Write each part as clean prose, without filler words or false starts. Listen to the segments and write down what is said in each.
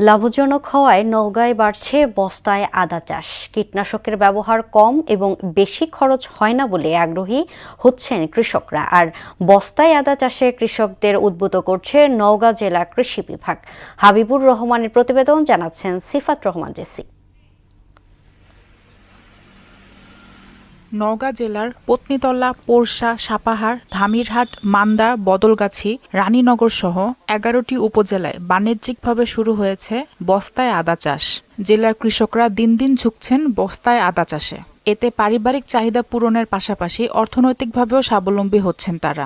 লাভজনক হওয়ায় নওগাঁয় বাড়ছে বস্তায় আদা চাষ। কীটনাশকের ব্যবহার কম এবং বেশি খরচ হয় না বলে আগ্রহী হচ্ছেন কৃষকরা। আর বস্তায় আদা চাষে কৃষকদের উদ্বুদ্ধ করছে নওগাঁ জেলা কৃষি বিভাগ। হাবিবুর রহমানের প্রতিবেদন, জানাচ্ছেন সিফাত রহমান জেসি। নওগাঁ জেলার পত্নীতলা, পোরশা, সাপাহার, ধামিরহাট, মান্দা, বদলগাছি, রানীনগর সহ ১১টি উপজেলায় বাণিজ্যিকভাবে শুরু হয়েছে বস্তায় আদা চাষ। জেলার কৃষকরা দিন দিন ঝুঁকছেন বস্তায় আদা চাষে। এতে পারিবারিক চাহিদা পূরণের পাশাপাশি অর্থনৈতিকভাবেও স্বাবলম্বী হচ্ছেন তারা।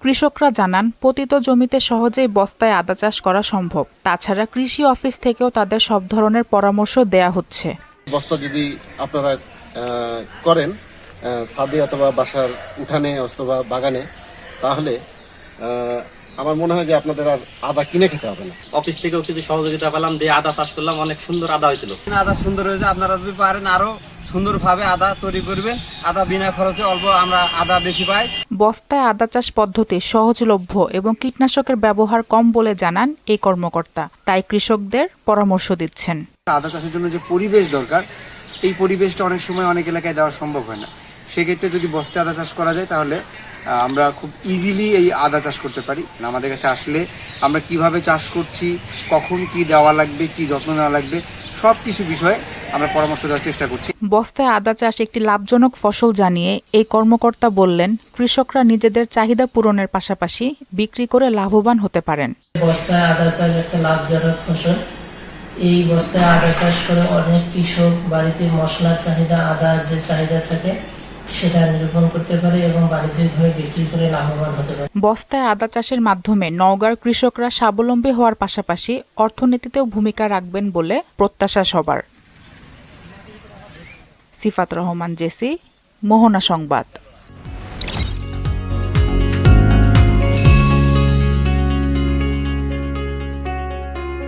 কৃষকরা জানান, পতিত জমিতে সহজেই বস্তায় আদা চাষ করা সম্ভব। তাছাড়া কৃষি অফিস থেকেও তাদের সব ধরনের পরামর্শ দেয়া হচ্ছে। বস্তা যদি আপনারা করেন ছাদে অথবা বাসার উঠানে অথবা বাগানে, তাহলে আমার মনে হয় যে আপনাদের আর আদা কিনে খেতে হবে না। অফিস থেকেও কিছু সহযোগিতা পেলাম, দিয়ে আদা চাষ করলাম, অনেক সুন্দর আদা হয়েছিল। আদা সুন্দর হয়েছে। আপনারা যদি পারেন আরো সুন্দরভাবে আদা তৈরি করবেন। আদা বিনা খরচে অল্প আমরা আদা বেশি পাই। বস্তায় আদা চাষ পদ্ধতি সহজলভ্য এবং কীটনাশকের ব্যবহার কম বলে জানান এই কর্মকর্তা। তাই কৃষকদের পরামর্শ দিচ্ছেন। আদা চাষের জন্য যে পরিবেশ দরকার, এই পরিবেশটা অনেক সময় অনেক এলাকায় দেওয়া সম্ভব হয় না। সেক্ষেত্রে যদি বস্তায় আদা চাষ করা যায়, তাহলে আমরা খুব ইজিলি এই আদা চাষ করতে পারি। আমাদের কাছে আসলে আমরা কিভাবে চাষ করছি, কখন কি দেওয়া লাগবে, কি যত্ন নেওয়া লাগবে, সব কিছু বিষয়ে আমরা পরামর্শ দেওয়ার চেষ্টা করছি। বস্তায় আদা চাষ একটি লাভজনক ফসল জানিয়ে এই কর্মকর্তা বললেন, কৃষকরা নিজেদের চাহিদা পূরণের পাশাপাশি বিক্রি করে লাভবান হতে পারেন। বস্তায় আদা চাষ একটা লাভজনক ফসল। এই বস্তায় আদা চাষ করে অনেক কৃষক বাড়িতে মশলার চাহিদা, আদার যে চাহিদা থাকে সেটা নিরূপণ করতে পারে এবং বাণিজ্যিকভাবে বিক্রি করে লাভবান হতে পারে। বস্তায় আদা চাষের মাধ্যমে নওগাঁর কৃষকরা স্বাবলম্বী হওয়ার পাশাপাশি অর্থনীতিতেও ভূমিকা রাখবেন বলে প্রত্যাশা সবার। সিফাত রহমান জেসি, মোহনা সংবাদ।